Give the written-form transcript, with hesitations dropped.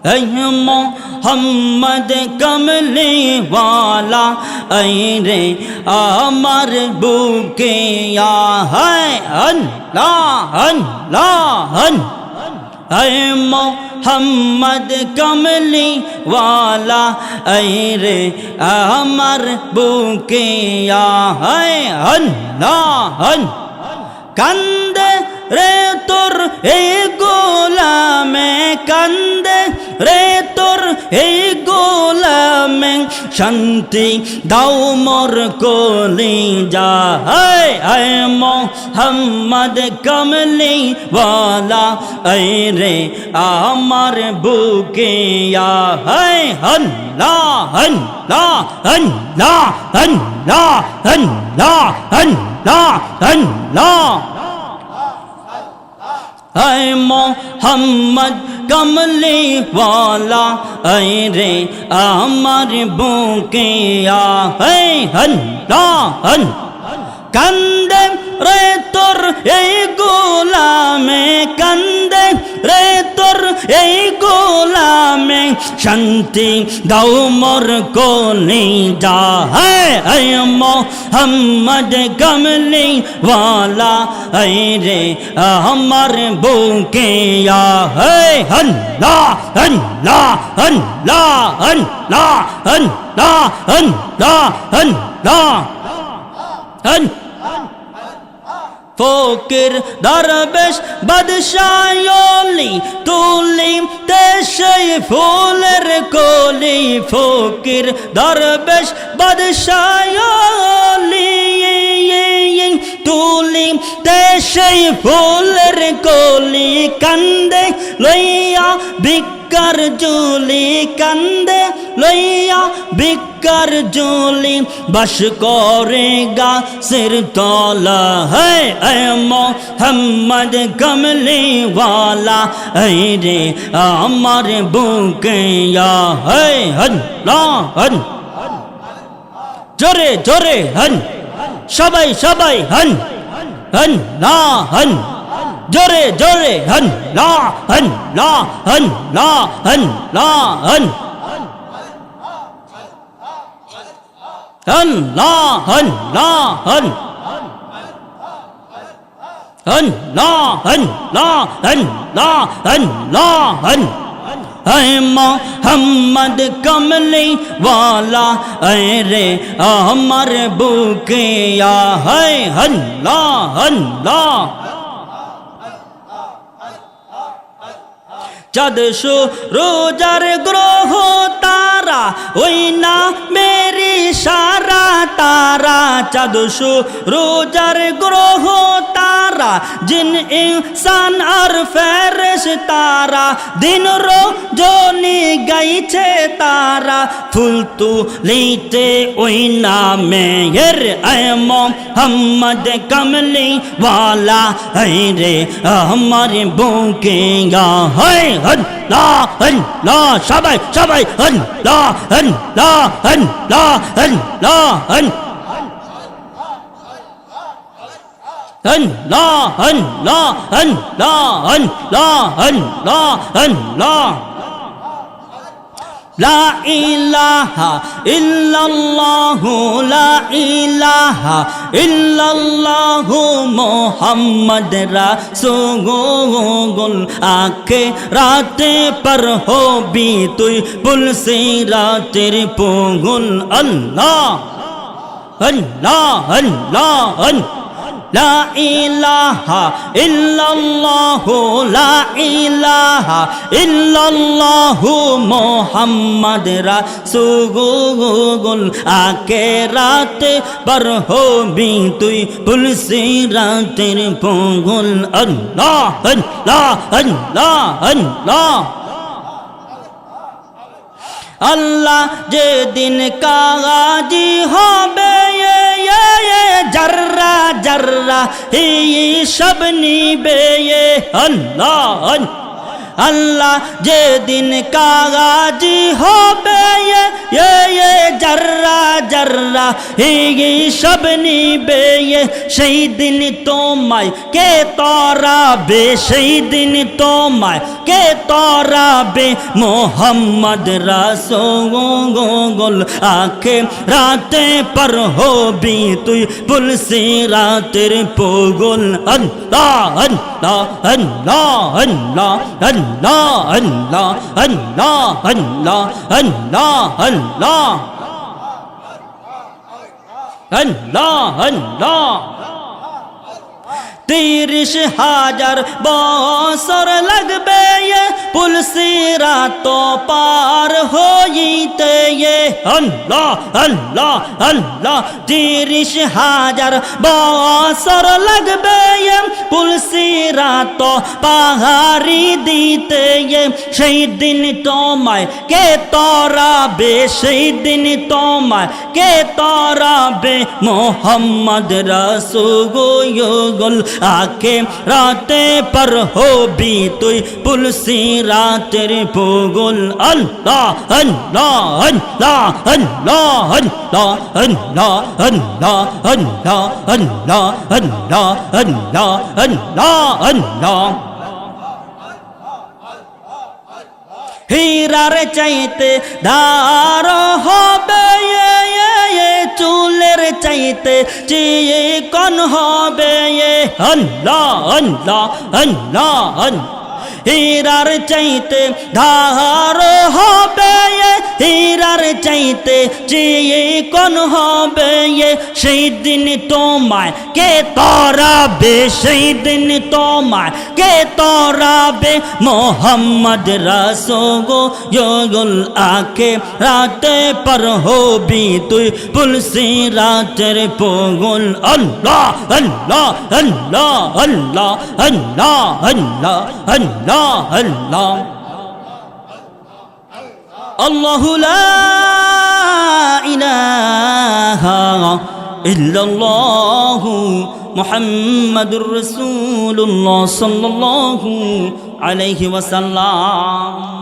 ऐ मोहम्मद कमली वाला ऐ रे अमर बुके या है अल्लाह अल्लाह ऐ मोहम्मद कमली वाला ऐ रे अमर बुके या है अल्लाह कंदे रे तुर ए गोलामे कंदे रे तुर ए गोलामे शांति दाओ मोर कोली जा है मोहम्मद कमली वाला ऐ रे अमर बुके या है अल्लाह अल्लाह अल्लाह अल्लाह अल्लाह अल्लाह अल्लाह ऐ मोहम्मद कमली वाला ऐ रे अमर बुके या है अल्लाह कंदे रे तुर ए गोलामे कंदे रे तुर ए गोलामे शांति दाओ मोर कोली जा है ऐ मोहम्मद कमली वाला ऐ रे अमर बुके या है अल्लाह अल्लाह अल्लाह अल्लाह अल्लाह अल्लाह अल्लाह फकीर दरवेश बादशायोली तुली तेशे फूलेर कोली फकीर दरवेश बादशायोली तुली तेशे फूलेर कोली कंदे लइया बिकर जुली कंदे लइया बिकर जुली बस करेगा सिर तौला है ऐ मोहम्मद कमली वाला ऐ रे अमर बुके या है अल्लाह जोरे जोरे हन सबाई सबाई हन अल्लाह जोरे जोरे हन ला हन ला हन ला हन ला हन अल्लाह अल्लाह अल्लाह अल्लाह अल्लाह अल्लाह ऐ मोहम्मद कमली वाला ऐ रे अमर बुके या है अल्लाह अल्लाह चाँद रोजार ग्रह तारा ओई ना मेरी सारा तारा चाँद रोजार ग्रह तारा जिन इंसान और फेरेश तारा दिन रो जोनी गाइछे तारा फुल तुलिते ओई ना मेयर ऐ मोहम्मद कमली वाला ऐ रे अमर बुके या है अल्लाह अल्लाह सबाई सबाई अल्लाह अल्लाह अल्लाह अल्लाह अल्लाह अल्लाह अल्लाह अल्लाह अल्लाह अल्लाह ला इलाहा इल्लल्लाहु ला इलाहा इल्लल्लाहु मोहम्मद रसूलुल्लाह आखे राते पर हो भी तुई पुलसी रातेर पुगुल अल्लाह अल्लाह अल्लाह ला इलाहा इल्लल्लाहु ला इलाहा इल्लल्लाहु मोहम्मद रसूलुल्लाह आके रात पर हो भी तुई पुलसी रातेर पुगुल अल्लाह अल्लाह अल्लाह अल्लाह अल्लाह जे दिन काजी होबे ये जर्रा जर्रा ही सब नीबे ये अल्लाह আল্লাহ যেদিন কাগাজি হবে জর্রা জর্রা এই সব নিবে সেই দিন তোমায় কে তরাবে সেই দিন তোমায় কে তরাবে মোহাম্মদ রাসূল আখে রাতে पर होबी तुई पुलसी रातेर पोगल अल्लाह अल्लाह अल्लाह अल्लाह अल्लाह अल्लाह अल्लाह अल्लाह अल्लाह अल्लाह अल्लाह अल्लाह 30,000 বছর লাগবে পুল সিরাত পার হইতে আল্লাহ আল্লাহ আল্লাহ 30,000 বছর লাগবে পুল সিরাত পাহাড়ি দিতে সেই দিন তোমায় কে তরাবে সেই দিন তোমায় কে তরাবে মোহাম্মদ রাসূল आके राते पर हो भी तुई पुलसी रातेर पोगल अल्लाह अल्लाह अल्लाह अल्लाह अल्लाह अल्लाह अल्लाह अल्लाह अल्लाह अल्लाह अल्लाह अल्लाह अल्लाह हीरार चाইতে ধার হবে চুলের চাইতে চিকন হবে আল্লাহ আল্লাহ আল্লাহ হীরার চাইতে ধার হবে হীরার চাইতে চিকন হবে সেই দিন তোমায় কে তরাবে সেই দিন তোমায় কে তরাবে মোহাম্মদ রাসূল আকে রাতে पर होबी তুই পুলসি রাতের পোগল আল্লাহ আল্লাহ আল্লাহ আল্লাহ আল্লাহ আল্লাহ আল্লাহ আল্লাহ আল্লাহু লা ইলাহা ইল্লাল্লাহু মুহাম্মাদুর রাসূলুল্লাহ সাল্লাল্লাহু আলাইহি ওয়াসাল্লাম।